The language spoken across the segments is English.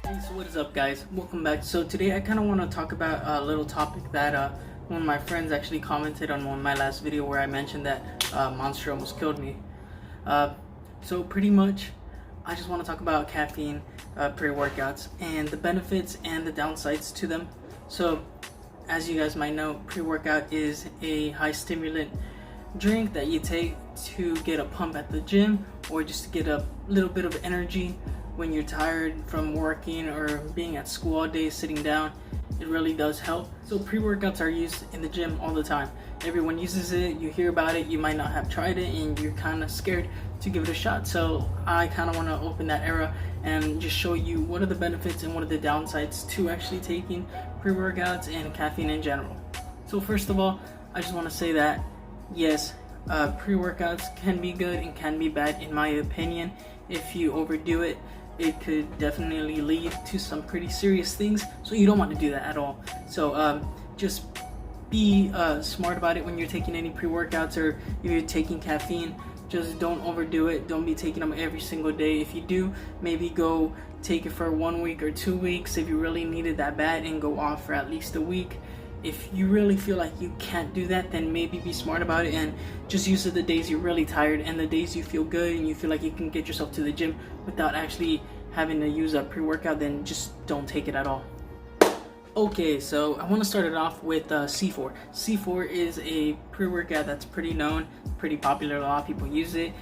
Hey, so what is up, guys? Welcome back. So today I kind of want to talk about a little topic that one of my friends actually commented on my last video where I mentioned that Monster almost killed me. So pretty much I just want to talk about caffeine pre-workouts and the benefits and the downsides to them. So as you guys might know, pre-workout is a high stimulant drink that you take to get a pump at the gym or just to get a little bit of energy when you're tired from working or being at school all day sitting down. It really does help. So pre-workouts are used in the gym all the time. Everyone uses it, you hear about it, you might not have tried it and you're kind of scared to give it a shot. So I kind of want to open that era and just show you what are the benefits and what are the downsides to actually taking pre-workouts and caffeine in general. So first of all, I just want to say that yes, pre-workouts can be good and can be bad in my opinion. If you overdo it, it could definitely lead to some pretty serious things, so you don't want to do that at all. So just be smart about it when you're taking any pre-workouts, or if you're taking caffeine, just don't overdo it. Don't be taking them every single day. If you do, maybe go take it for 1 week or 2 weeks if you really need it that bad, and go off for at least a week. If you really feel like you can't do that, then maybe be smart about it and just use it the days you're really tired and the days you feel good and you feel like you can get yourself to the gym without actually having to use a pre-workout. Then just don't take it at all. Okay, so I want to start it off with C4. C4 is a pre-workout that's pretty known, pretty popular. A lot of people use it.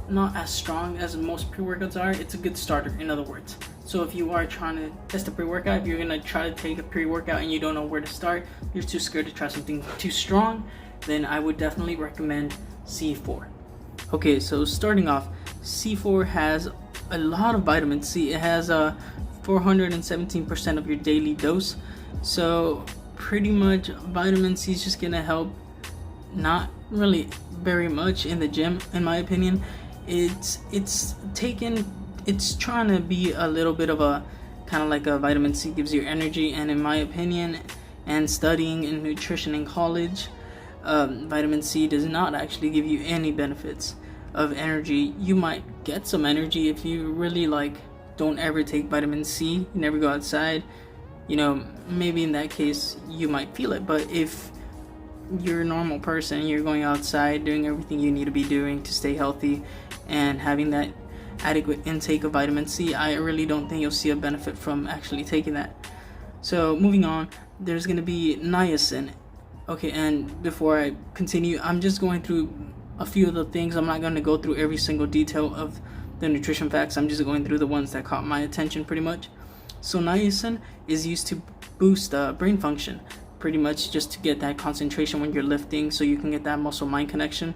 Not as strong as most pre-workouts are. It's a good starter, in other words. So if you are trying to test a pre-workout, if you're going to try to take a pre-workout and you don't know where to start, you're too scared to try something too strong, then I would definitely recommend C4. Okay, so starting off, C4 has a lot of vitamin C. It has 417% of your daily dose. So pretty much vitamin C is just going to help, not really very much in the gym, in my opinion. It's trying to be a little bit of a kind of like a vitamin C gives you energy, and in my opinion, and studying in nutrition in college, vitamin C does not actually give you any benefits of energy. You might get some energy if you really don't ever take vitamin C, you never go outside, maybe in that case you might feel it. But if you're a normal person, you're going outside doing everything you need to be doing to stay healthy and having that adequate intake of vitamin C, I really don't think you'll see a benefit from actually taking that. So moving on, there's going to be niacin. Okay, and before I continue, I'm just going through a few of the things. I'm not going to go through every single detail of the nutrition facts. I'm just going through the ones that caught my attention pretty much. So niacin is used to boost brain function, pretty much just to get that concentration when you're lifting, so you can get that muscle-mind connection.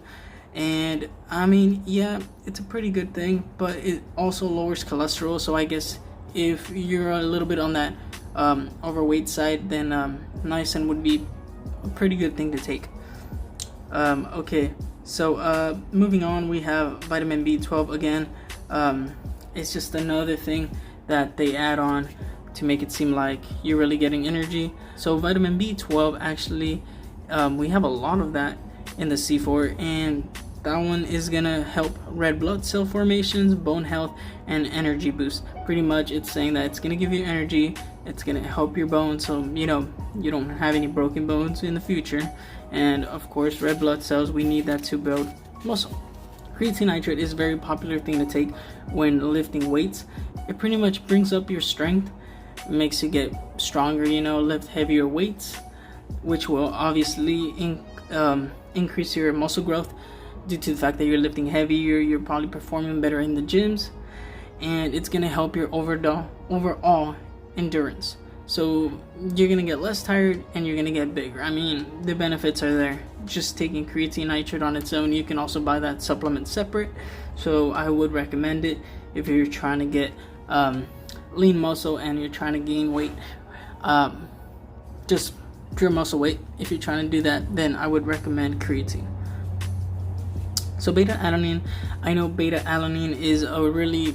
And I mean, yeah, it's a pretty good thing, but it also lowers cholesterol. So I guess if you're a little bit on that overweight side, then niacin would be a pretty good thing to take. Okay, so moving on, we have vitamin B12 again. It's just another thing that they add on to make it seem like you're really getting energy. So vitamin B12, actually, we have a lot of that in the C4, and that one is gonna help red blood cell formations, bone health, and energy boost. Pretty much it's saying that it's gonna give you energy, it's gonna help your bones, so you don't have any broken bones in the future. And of course, red blood cells, we need that to build muscle. Creatine nitrate is a very popular thing to take when lifting weights. It pretty much brings up your strength, makes you get stronger, lift heavier weights, which will obviously increase your muscle growth due to the fact that you're lifting heavier. You're probably performing better in the gyms, and it's going to help your overall endurance. So you're going to get less tired and you're going to get bigger. I mean, the benefits are there. Just taking creatine nitrate on its own, you can also buy that supplement separate. So I would recommend it if you're trying to get lean muscle and you're trying to gain weight, just pure muscle weight. If you're trying to do that, then I would recommend creatine. So beta-alanine, I know beta-alanine is a really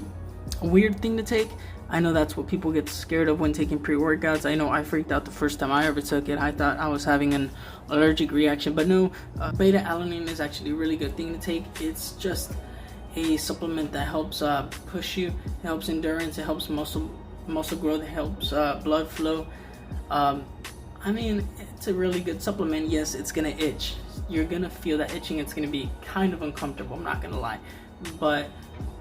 weird thing to take. I know that's what people get scared of when taking pre-workouts. I know I freaked out the first time I ever took it. I thought I was having an allergic reaction, but no, beta-alanine is actually a really good thing to take. It's just a supplement that helps push you, it helps endurance, it helps muscle muscle growth, helps blood flow. I mean, it's a really good supplement. Yes, it's gonna itch. You're gonna feel that itching. It's gonna be kind of uncomfortable, I'm not gonna lie. But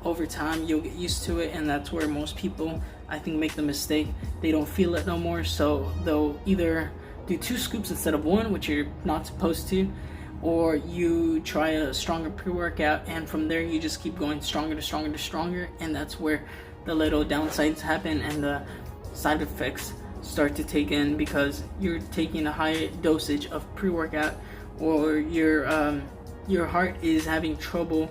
over time, you'll get used to it, and that's where most people, I think, make the mistake. They don't feel it no more, so they'll either do 2 scoops instead of 1, which you're not supposed to, or you try a stronger pre-workout, and from there you just keep going stronger to stronger to stronger, and that's where the little downsides happen and the side effects start to take in, because you're taking a high dosage of pre-workout, or your heart is having trouble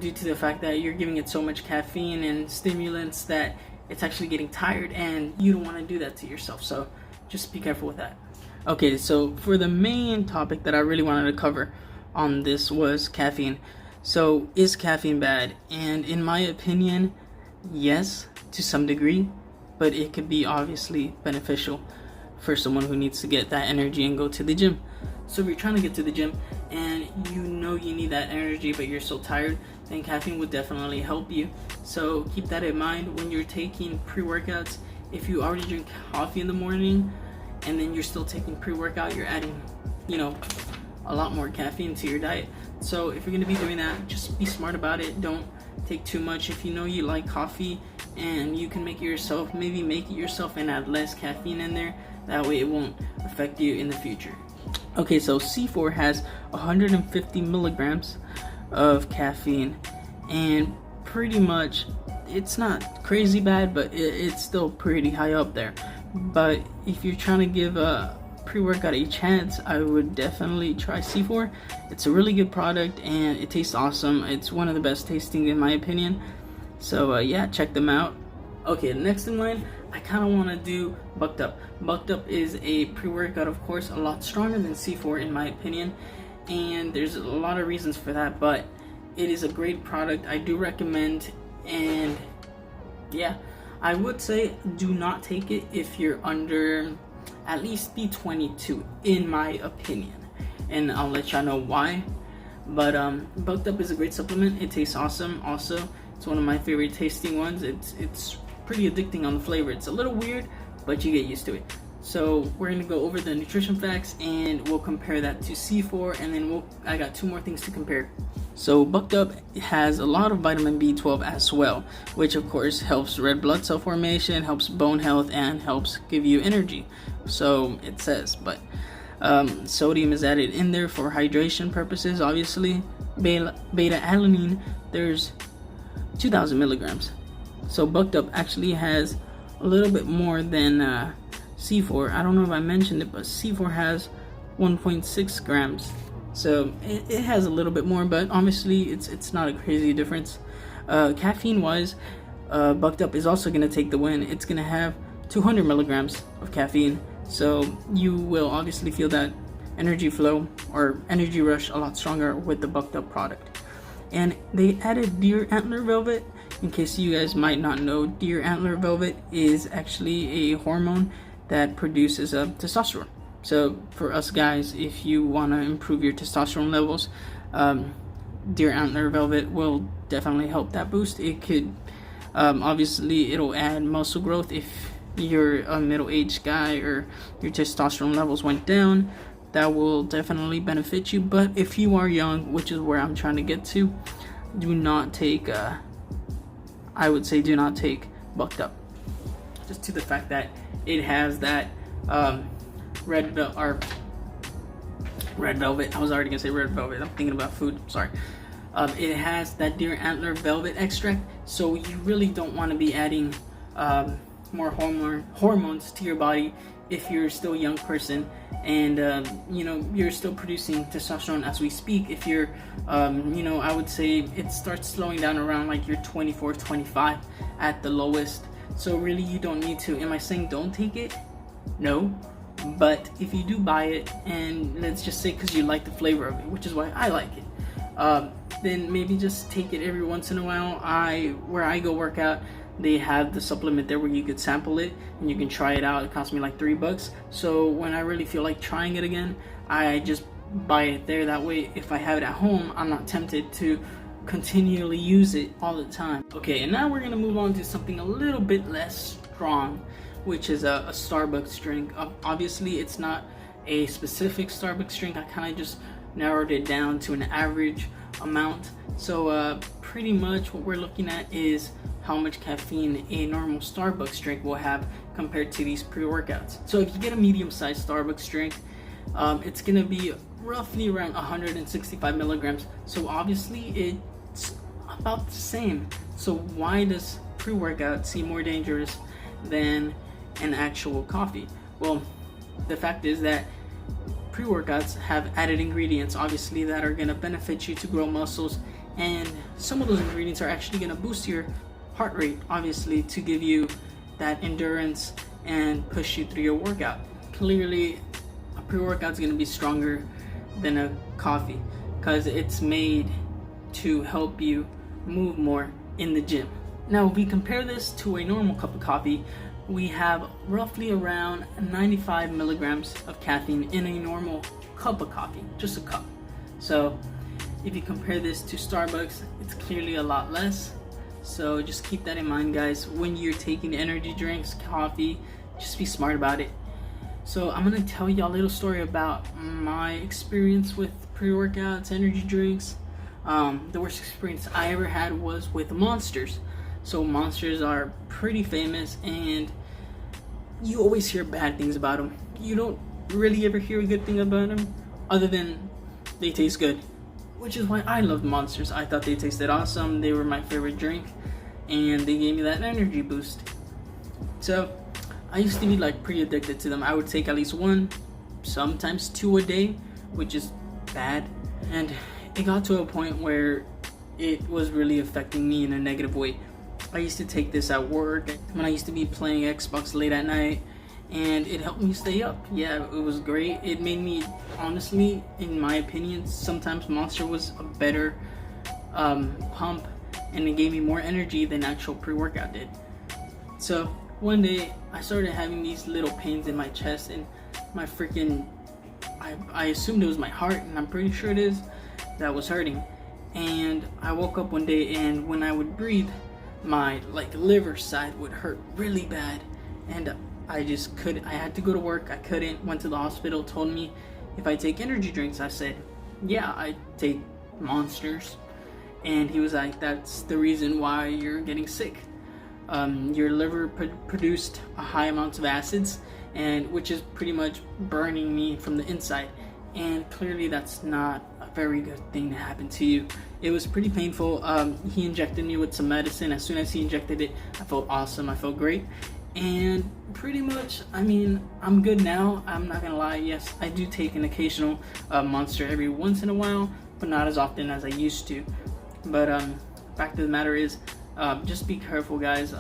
due to the fact that you're giving it so much caffeine and stimulants that it's actually getting tired, and you don't want to do that to yourself. So just be careful with that. Okay, so for the main topic that I really wanted to cover on this was caffeine. So is caffeine bad? And in my opinion, yes, to some degree, but it could be obviously beneficial for someone who needs to get that energy and go to the gym. So if you're trying to get to the gym and you know you need that energy but you're so tired, then caffeine would definitely help you. So keep that in mind when you're taking pre-workouts. If you already drink coffee in the morning and then you're still taking pre-workout, you're adding, a lot more caffeine to your diet. So if you're going to be doing that, just be smart about it. Don't take too much. If you know you like coffee and you can make it yourself, maybe make it yourself and add less caffeine in there. That way it won't affect you in the future. Okay, so C4 has 150 milligrams of caffeine, and pretty much it's not crazy bad, but it's still pretty high up there. But if you're trying to give a pre-workout a chance, I would definitely try C4. It's a really good product and it tastes awesome. It's one of the best tasting in my opinion. So yeah, check them out. Okay, next in line, I kind of want to do Bucked Up. Bucked Up is a pre-workout, of course, a lot stronger than C4 in my opinion, and there's a lot of reasons for that, but it is a great product. I do recommend, and yeah, I would say do not take it if you're under at least B22 in my opinion, and I'll let y'all know why. But Bucked Up is a great supplement. It tastes awesome. Also, it's one of my favorite tasting ones. It's pretty addicting on the flavor. It's a little weird, but you get used to it. So we're gonna go over the nutrition facts and we'll compare that to C4, and then I got 2 more things to compare. So Bucked Up has a lot of vitamin B12 as well, which of course helps red blood cell formation, helps bone health, and helps give you energy. So it says, but sodium is added in there for hydration purposes, obviously. Beta alanine, there's 2,000 milligrams. So Bucked Up actually has a little bit more than C4. I don't know if I mentioned it, but C4 has 1.6 grams. So it has a little bit more, but obviously it's not a crazy difference. Caffeine wise, Bucked Up is also going to take the win. It's going to have 200 milligrams of caffeine. So you will obviously feel that energy flow or energy rush a lot stronger with the Bucked Up product. And they added deer antler velvet. In case you guys might not know, deer antler velvet is actually a hormone that produces testosterone. So for us guys, if you want to improve your testosterone levels, deer antler velvet will definitely help that boost. It could, obviously it'll add muscle growth if you're a middle-aged guy or your testosterone levels went down. That will definitely benefit you. But if you are young, which is where I'm trying to get to, do not take I would say do not take Bucked Up, just to the fact that it has that red velvet. I was already gonna say red velvet. I'm thinking about food. Sorry. It has that deer antler velvet extract, so you really don't want to be adding more hormones to your body if you're still a young person, and you're still producing testosterone as we speak. If you're I would say it starts slowing down around like you're 24, 25 at the lowest. So really you don't need to. Am I saying don't take it? No. But if you do buy it, and let's just say because you like the flavor of it, which is why I like it, then maybe just take it every once in a while. Where I go work out, they have the supplement there where you could sample it and you can try it out. It cost me like $3. So when I really feel like trying it again, I just buy it there. That way, if I have it at home, I'm not tempted to continually use it all the time. Okay, and now we're gonna move on to something a little bit less strong, which is a Starbucks drink. Obviously, it's not a specific Starbucks drink. I kind of just narrowed it down to an average amount. So pretty much what we're looking at is how much caffeine a normal Starbucks drink will have compared to these pre-workouts. So if you get a medium-sized Starbucks drink, it's gonna be roughly around 165 milligrams. So obviously it's about the same. So why does pre-workout seem more dangerous than an actual coffee? Well, the fact is that pre-workouts have added ingredients, obviously, that are going to benefit you to grow muscles, and some of those ingredients are actually going to boost your heart rate, obviously, to give you that endurance and push you through your workout. Clearly, a pre-workout is going to be stronger than a coffee because it's made to help you move more in the gym. Now, if we compare this to a normal cup of coffee, we have roughly around 95 milligrams of caffeine in a normal cup of coffee, just a cup. So if you compare this to Starbucks, it's clearly a lot less. So just keep that in mind, guys. When you're taking energy drinks, coffee, just be smart about it. So I'm gonna tell you a little story about my experience with pre-workouts, energy drinks. The worst experience I ever had was with Monsters. So Monsters are pretty famous, and you always hear bad things about them. You don't really ever hear a good thing about them, other than they taste good, which is why I loved Monsters. I thought they tasted awesome. They were my favorite drink, and they gave me that energy boost. So I used to be like pretty addicted to them. I would take at least one, sometimes two a day, which is bad. And it got to a point where it was really affecting me in a negative way. I used to take this at work when I used to be playing Xbox late at night, and it helped me stay up. Yeah, it was great. It made me, honestly, in my opinion, sometimes Monster was a better pump, and it gave me more energy than actual pre-workout did. So one day I started having these little pains in my chest, and my freaking, I assumed it was my heart, and I'm pretty sure it is, that was hurting. And I woke up one day, and when I would breathe, my liver side would hurt really bad, and I just couldn't. I had to go to work. I couldn't. Went to the hospital. Told me if I take energy drinks. I said, yeah, I take Monsters, and he was like, that's the reason why you're getting sick. Your liver produced a high amounts of acids, and which is pretty much burning me from the inside, and clearly that's not a very good thing to happen to you. It was pretty painful. He injected me with some medicine. As soon as he injected it, I felt awesome. I felt great, and pretty much, I mean, I'm good now. I'm not gonna lie. Yes, I do take an occasional Monster every once in a while, but not as often as I used to. But fact of the matter is, just be careful, guys.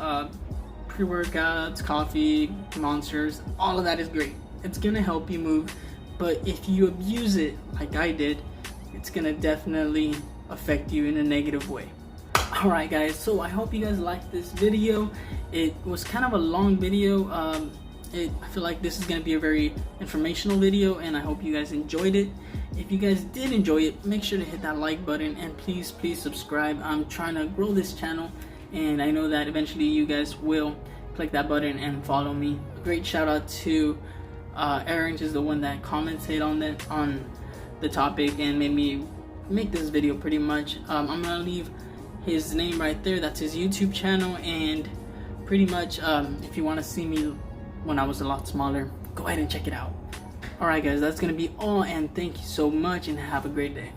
Pre-workouts, coffee, Monsters, all of that is great. It's gonna help you move, but if you abuse it like I did, it's gonna definitely affect you in a negative way. Alright guys, so I hope you guys liked this video. It was kind of a long video. I feel like this is going to be a very informational video, and I hope you guys enjoyed it. If you guys did enjoy it, make sure to hit that like button, and please subscribe. I'm trying to grow this channel, and I know that eventually you guys will click that button and follow me. Great shout out to Aaron, is the one that commented on the topic and made me make this video pretty much. I'm gonna leave his name right there. That's his YouTube channel, and pretty much if you want to see me when I was a lot smaller, go ahead and check it out. Alright guys, that's gonna be all, and thank you so much, and have a great day.